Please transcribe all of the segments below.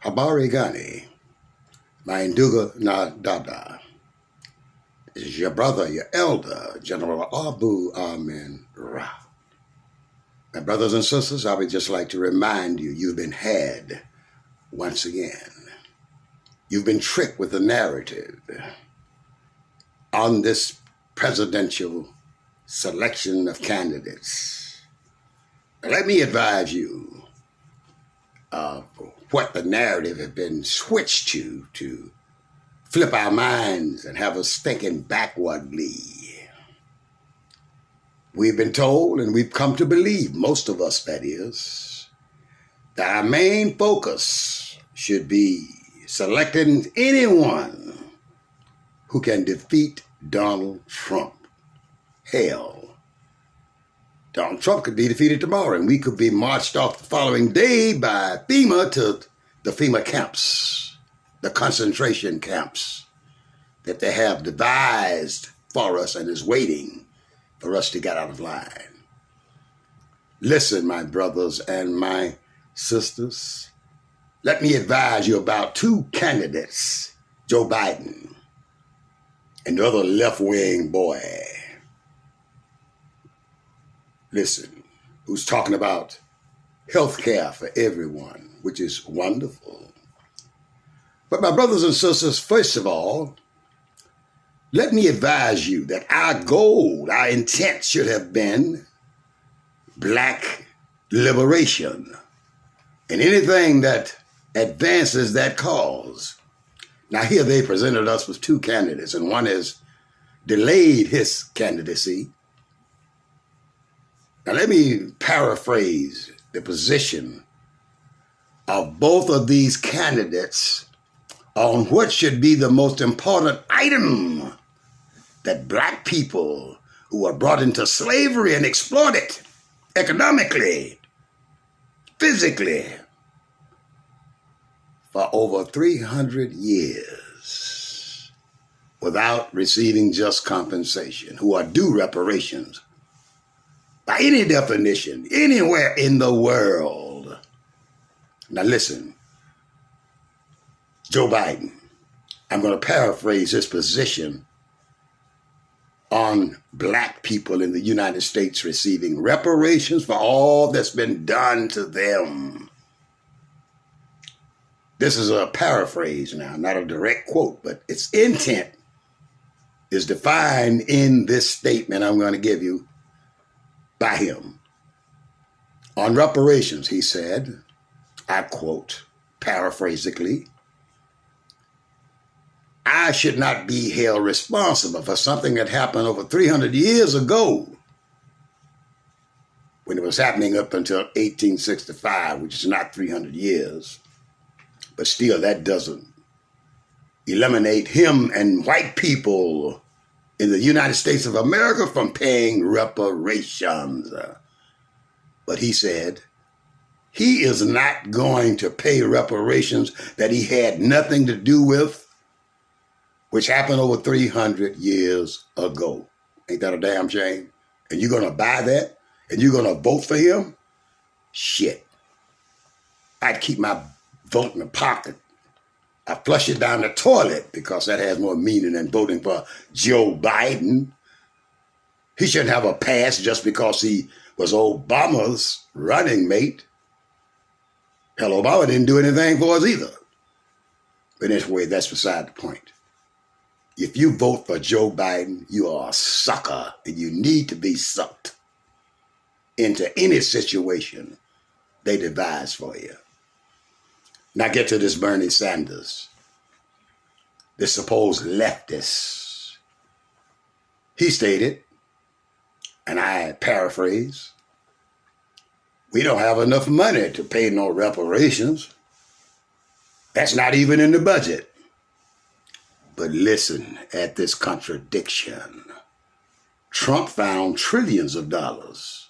Habari Gani, Mainduga na Dada. This is your brother, your elder, General Abu Amin Ra. My brothers and sisters, I would just like to remind you, you've been had once again. You've been tricked with the narrative on this presidential selection of candidates. Now, let me advise you of what the narrative has been switched to flip our minds and have us thinking backwardly. We've been told, and we've come to believe, most of us that is, that our main focus should be selecting anyone who can defeat Donald Trump. Hell, Donald Trump could be defeated tomorrow, and we could be marched off the following day by FEMA to the FEMA camps, the concentration camps that they have devised for us and is waiting for us to get out of line. Listen, my brothers and my sisters, let me advise you about two candidates, Joe Biden and the other left-wing boy. Listen, who's talking about health care for everyone, which is wonderful. But my brothers and sisters, first of all, let me advise you that our goal, our intent should have been black liberation and anything that advances that cause. Now here they presented us with two candidates, and one has delayed his candidacy. Now let me paraphrase the position of both of these candidates on what should be the most important item that black people who are brought into slavery and exploited economically, physically, for over 300 years without receiving just compensation, who are due reparations by any definition, anywhere in the world. Now listen, Joe Biden, I'm going to paraphrase his position on black people in the United States receiving reparations for all that's been done to them. This is a paraphrase now, not a direct quote, but its intent is defined in this statement I'm going to give you by him. On reparations, he said, I quote, paraphrasically, I should not be held responsible for something that happened over 300 years ago, when it was happening up until 1865, which is not 300 years. But still, that doesn't eliminate him and white people in the United States of America from paying reparations. But he said he is not going to pay reparations that he had nothing to do with, which happened over 300 years ago. Ain't that a damn shame? And you're going to buy that? And you're going to vote for him? Shit. I'd keep my vote in the pocket. I flush it down the toilet because that has more meaning than voting for Joe Biden. He shouldn't have a pass just because he was Obama's running mate. Hell, Obama didn't do anything for us either. But anyway, that's beside the point. If you vote for Joe Biden, you are a sucker, and you need to be sucked into any situation they devise for you. Now get to this Bernie Sanders, this supposed leftist. He stated, and I paraphrase, we don't have enough money to pay no reparations. That's not even in the budget. But listen at this contradiction. Trump found trillions of dollars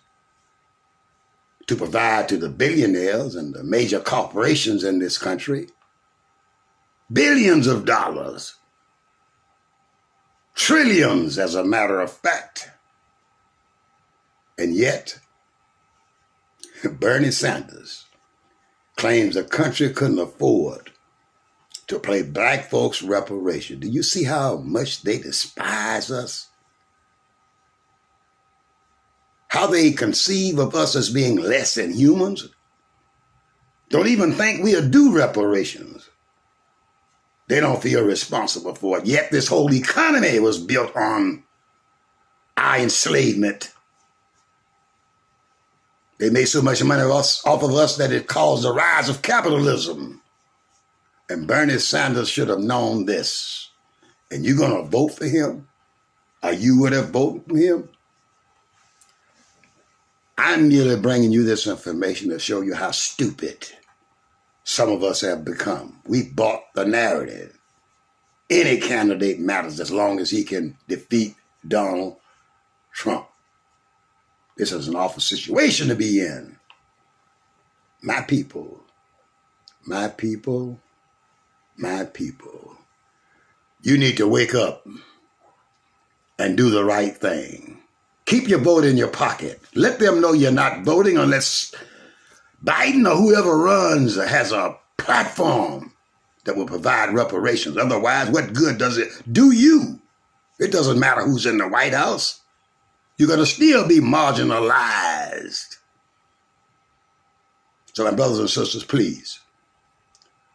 to provide to the billionaires and the major corporations in this country. Billions of dollars. Trillions, as a matter of fact. And yet, Bernie Sanders claims the country couldn't afford to pay black folks reparation. Do you see how much they despise us? How they conceive of us as being less than humans? Don't even think we'll do reparations. They don't feel responsible for it. Yet this whole economy was built on our enslavement. They made so much money off of us that it caused the rise of capitalism. And Bernie Sanders should have known this. And you're going to vote for him? Or you would have voted for him? I'm merely bringing you this information to show you how stupid some of us have become. We bought the narrative. Any candidate matters as long as he can defeat Donald Trump. This is an awful situation to be in. My people, my people, my people, you need to wake up and do the right thing. Keep your vote in your pocket. Let them know you're not voting unless Biden or whoever runs has a platform that will provide reparations. Otherwise, what good does it do you? It doesn't matter who's in the White House. You're going to still be marginalized. So my brothers and sisters, please,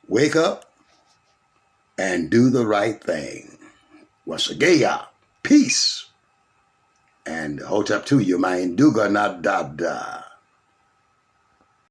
wake up and do the right thing. Once again, peace. And Hotep to you, my Induga Nadada.